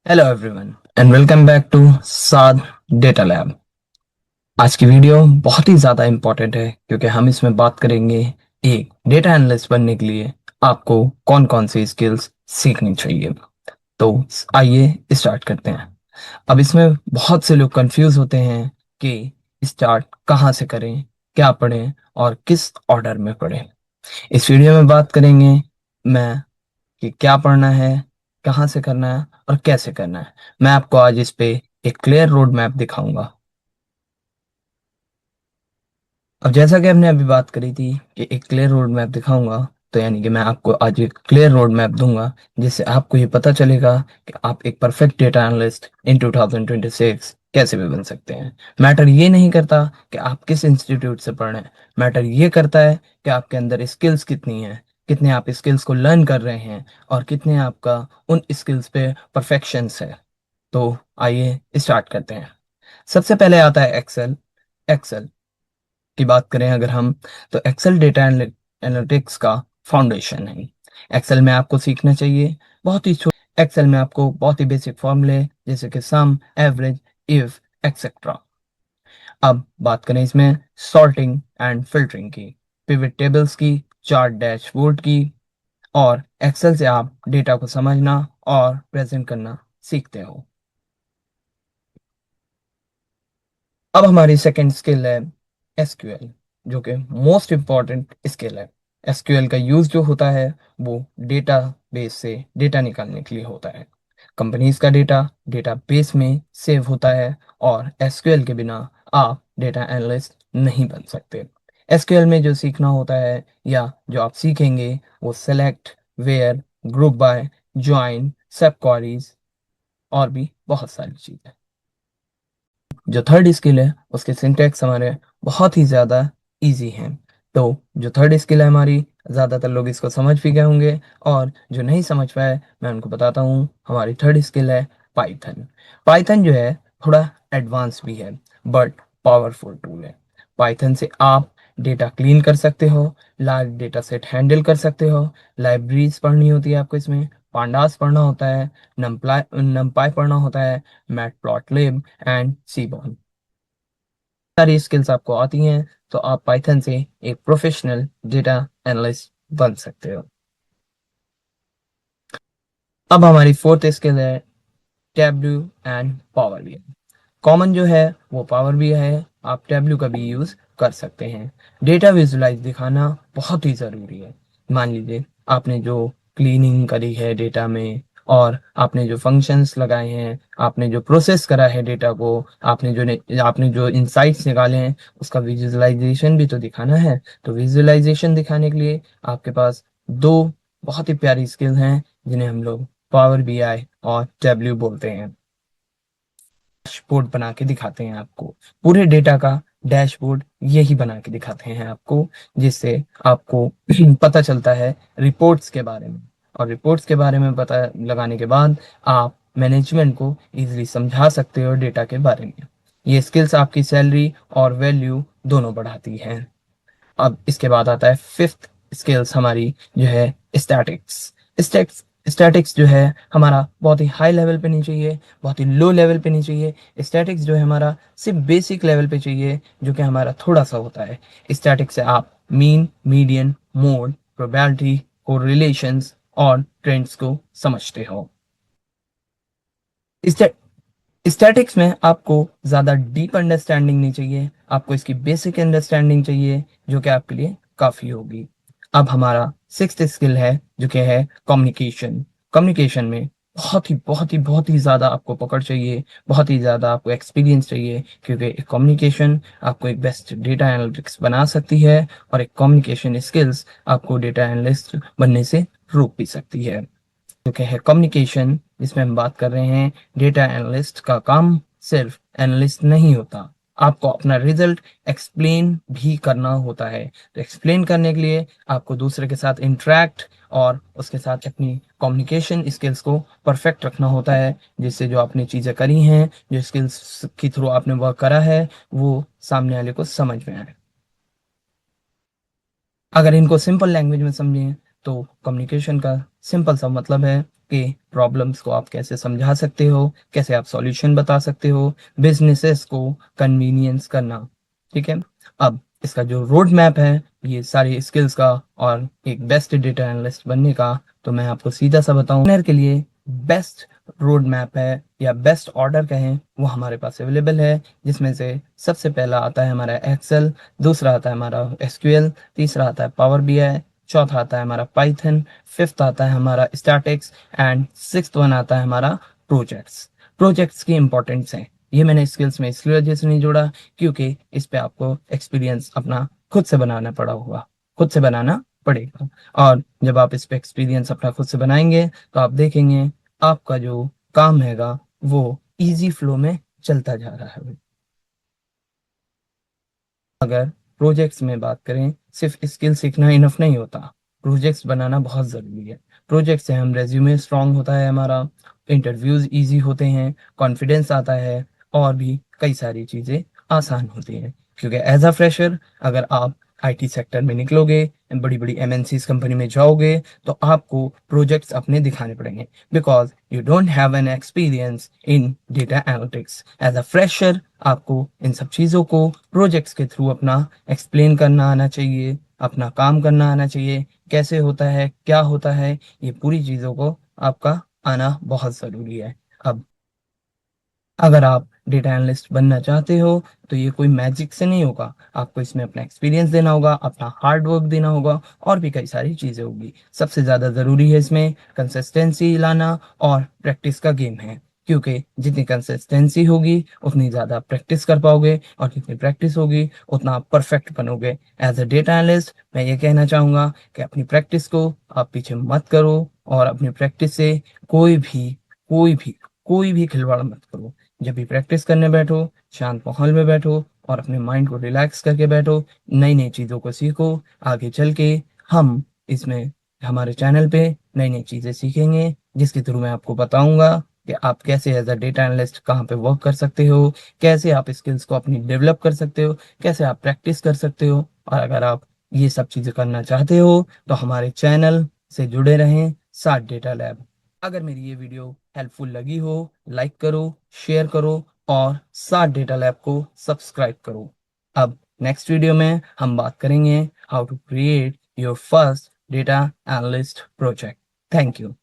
Hello everyone and welcome back to Saad data lab. आज की video बहुत ही ज़्यादा इम्पोर्टेंट है क्योंकि हम इसमें बात करेंगे एक डेटा एनालिस्ट बनने के लिए आपको कौन कौन सी स्किल्स सीखनी चाहिए। तो आइए स्टार्ट करते हैं। अब इसमें बहुत से लोग कंफ्यूज होते हैं कि स्टार्ट कहाँ से करें, क्या पढ़ें और किस ऑर्डर में पढ़ें। इस वीडियो में बात करेंगे मैं कि क्या पढ़ना है, कहाँ से करना है और कैसे करना है। मैं आपको आज इस पे एक क्लियर रोड मैप दिखाऊंगा। अब जैसा कि हमने अभी बात करी थी कि एक क्लियर रोड मैप दिखाऊंगा, तो यानी कि मैं आपको आज एक क्लियर रोड मैप दूंगा जिससे आपको ये पता चलेगा कि आप एक परफेक्ट डेटा एनालिस्ट इन 2026 कैसे भी बन सकते हैं। मैटर ये नहीं करता कि आप किस इंस्टीट्यूट से पढ़ रहे हैं, मैटर ये करता है कि आपके अंदर स्किल्स कितनी हैं, कितने आप स्किल्स को लर्न कर रहे हैं और कितने आपका उन स्किल्स पे परफेक्शंस है। तो आइए स्टार्ट करते हैं। सबसे पहले आता है एक्सेल। एक्सेल की बात करें अगर हम, तो एक्सेल डेटा एनालिटिक्स का फाउंडेशन है। एक्सेल में आपको सीखना चाहिए बहुत ही एक्सेल में आपको बहुत ही बेसिक फॉर्मूले जैसे कि सम, एवरेज, इफ, एक्सेट्रा। अब बात करें इसमें सॉर्टिंग एंड फिल्टरिंग की, पिवट टेबल्स की, चार्ट डैशबोर्ड की, और एक्सेल से आप डेटा को समझना और प्रेजेंट करना सीखते हो। अब हमारी सेकंड स्किल है एसक्यूएल, जो कि मोस्ट इम्पॉर्टेंट स्किल है। एसक्यूएल का यूज जो होता है वो डेटा बेस से डेटा निकालने के लिए होता है। कंपनीज का डेटा डेटाबेस में सेव होता है और एसक्यूएल के बिना आप डेटा एनालिस्ट नहीं बन सकते। एसक्यूएल में जो सीखना होता है या जो आप सीखेंगे वो select, where, group by, join, सब क्वेरीज और भी बहुत सारी चीजें। जो थर्ड स्किल है उसके सिंटैक्स हमारे बहुत ही ज़्यादा इजी हैं। तो जो थर्ड स्किल है हमारी, ज़्यादातर लोग इसको समझ भी गए होंगे, और जो नहीं समझ पाए मैं उनको बताता हूँ। हमारी थर्ड स्किल है पाइथन। पाइथन जो है थोड़ा एडवांस भी है बट पावरफुल टूल है। पाइथन से आप डेटा क्लीन कर सकते हो, लार्ज डेटा सेट हैंडल कर सकते हो, लाइब्रेरीज पढ़नी होती है आपको, इसमें पांडास पढ़ना होता है, नमपाई पढ़ना होता है, मैटप्लॉटलिब एंड सीबॉन। सारी स्किल्स आपको आती हैं तो आप पाइथन से एक प्रोफेशनल डेटा एनालिस्ट बन सकते हो। अब हमारी फोर्थ स्किल है tableau and power BI. Common जो है वो पावर बीआई है, आप टैब्लू का भी यूज कर सकते हैं। डेटा विजुलाइज दिखाना बहुत ही जरूरी है। मान लीजिए आपने जो क्लीनिंग करी है डेटा में, और आपने जो फंक्शंस लगाए हैं, आपने जो प्रोसेस करा है डेटा को, आपने जो इंसाइट्स निकाले हैं, उसका विजुअलाइजेशन भी तो दिखाना है। तो विजुअलाइजेशन दिखाने के लिए आपके पास दो बहुत ही प्यारी स्किल हैं जिन्हें हम लोग पावर बीआई और टैब्लू बोलते हैं। डैशबोर्ड बना के दिखाते हैं आपको, पूरे डेटा का डैशबोर्ड यही बना के दिखाते हैं आपको, जिससे आपको पता चलता है रिपोर्ट्स के बारे में। और रिपोर्ट्स के बारे में पता लगाने के बाद आप मैनेजमेंट को इजीली समझा सकते हो डेटा के बारे में। ये स्किल्स आपकी सैलरी और वैल्यू दोनों बढ़ाती हैं। अब इसके बाद आता है फिफ्थ स्किल्स हमारी, जो है स्टैटिक्स। स्टैटिक्स जो है हमारा बहुत ही हाई लेवल पे नहीं चाहिए, बहुत ही लो लेवल पे नहीं चाहिए। स्टैटिक्स जो है हमारा सिर्फ बेसिक लेवल पे चाहिए, जो कि हमारा थोड़ा सा होता है। स्टैटिक्स से आप mean, median, mode, probability, correlations और ट्रेंड्स को समझते हो। स्टैटिक्स में आपको ज़्यादा डीप अंडरस्टैंडिंग नहीं चाहिए, आपको इसकी बेसिक अंडरस्टैंडिंग चाहिए, जो कि आपके लिए काफ़ी होगी। अब हमारा सिक्स्थ स्किल है जो कि है कम्युनिकेशन। कम्युनिकेशन में बहुत ही ज़्यादा आपको पकड़ चाहिए, बहुत ही ज़्यादा आपको एक्सपीरियंस चाहिए, क्योंकि एक कम्युनिकेशन आपको एक बेस्ट डेटा एनालिटिक्स बना सकती है, और एक कम्युनिकेशन स्किल्स आपको डेटा एनालिस्ट बनने से रोक भी सकती है। जो कि है कम्युनिकेशन, जिसमें हम बात कर रहे हैं डेटा एनालिस्ट का काम सिर्फ एनालिस्ट नहीं होता, आपको अपना रिजल्ट एक्सप्लेन भी करना होता है। तो एक्सप्लेन करने के लिए आपको दूसरे के साथ इंटरेक्ट और उसके साथ अपनी कम्युनिकेशन स्किल्स को परफेक्ट रखना होता है, जिससे जो आपने चीज़ें करी हैं, जो स्किल्स के थ्रू आपने वर्क करा है, वो सामने वाले को समझ में आए। अगर इनको सिंपल लैंग्वेज में समझें तो कम्युनिकेशन का सिंपल सा मतलब है के प्रॉब्लम्स को आप कैसे समझा सकते हो, कैसे आप सॉल्यूशन बता सकते हो, बिजनेसेस को कन्वीनियंस करना। ठीक है, अब इसका जो रोड मैप है ये सारी स्किल्स का और एक बेस्ट डेटा एनालिस्ट बनने का, तो मैं आपको सीधा सा बताऊं के लिए बेस्ट रोड मैप है या बेस्ट ऑर्डर कहें वो हमारे पास अवेलेबल है, जिसमें से सबसे पहला आता है हमारा एक्सेल, दूसरा आता है हमारा एसक्यूएल, तीसरा आता है पावर बीआई, चौथा आता है हमारा पाइथन, फिफ्थ आता है हमारा स्टैटिक्स एंड सिक्स्थ वन आता है हमारा प्रोजेक्ट्स। प्रोजेक्ट्स की इंपॉर्टेंस है, ये मैंने स्किल्स में इसलिए वजह से नहीं जोड़ा क्योंकि इस पे आपको एक्सपीरियंस अपना खुद से बनाना पड़ा होगा, खुद से बनाना पड़ेगा। और जब आप इस पे एक्सपीरियंस अपना खुद से बनाएंगे तो आप देखेंगे आपका जो काम हैगा वो इजी फ्लो में चलता जा रहा है। अगर प्रोजेक्ट्स में बात करें, सिर्फ स्किल सीखना इनफ नहीं होता, प्रोजेक्ट्स बनाना बहुत ज़रूरी है। प्रोजेक्ट से हम रेज्यूमे स्ट्रांग होता है हमारा, इंटरव्यूज इजी होते हैं, कॉन्फिडेंस आता है और भी कई सारी चीज़ें आसान होती हैं। क्योंकि एज अ फ्रेशर अगर आप आईटी सेक्टर में निकलोगे, बड़ी बड़ी एमएनसीज कंपनी में जाओगे, तो आपको प्रोजेक्ट्स अपने दिखाने पड़ेंगे because you don't have an experience in data analytics. As a fresher आपको इन सब चीज़ों को प्रोजेक्ट्स के थ्रू अपना एक्सप्लेन करना आना चाहिए, अपना काम करना आना चाहिए, कैसे होता है, क्या होता है, ये पूरी चीज़ों को आपका आना बहुत ज़रूरी है। अब अगर आप डेटा एनालिस्ट बनना चाहते हो तो ये कोई मैजिक से नहीं होगा, आपको इसमें अपना एक्सपीरियंस देना होगा, अपना हार्ड वर्क देना होगा और भी कई सारी चीज़ें होगी। सबसे ज़्यादा ज़रूरी है इसमें कंसिस्टेंसी लाना और प्रैक्टिस का गेम है, क्योंकि जितनी कंसिस्टेंसी होगी उतनी ज़्यादा प्रैक्टिस कर पाओगे और जितनी प्रैक्टिस होगी उतना आप परफेक्ट बनोगे। एज अ डेटा एनालिस्ट मैं ये कहना चाहूँगा कि अपनी प्रैक्टिस को आप पीछे मत करो और अपनी प्रैक्टिस से कोई भी कोई भी कोई भी खिलवाड़ मत करो। जब भी प्रैक्टिस करने बैठो, शांत माहौल में बैठो और अपने माइंड को रिलैक्स करके बैठो, नई नई चीज़ों को सीखो। आगे चल के हम इसमें हमारे चैनल पे नई नई चीज़ें सीखेंगे, जिसके थ्रू मैं आपको बताऊंगा कि आप कैसे एज अ डेटा एनालिस्ट कहाँ पे वर्क कर सकते हो, कैसे आप स्किल्स को अपनी डेवलप कर सकते हो, कैसे आप प्रैक्टिस कर सकते हो। और अगर आप ये सब चीज़ें करना चाहते हो तो हमारे चैनल से जुड़े रहें, साथ डेटा लैब। अगर मेरी ये वीडियो हेल्पफुल लगी हो, लाइक करो, शेयर करो और साथ डेटा लैब को सब्सक्राइब करो। अब नेक्स्ट वीडियो में हम बात करेंगे how to create your first data analyst project. Thank you.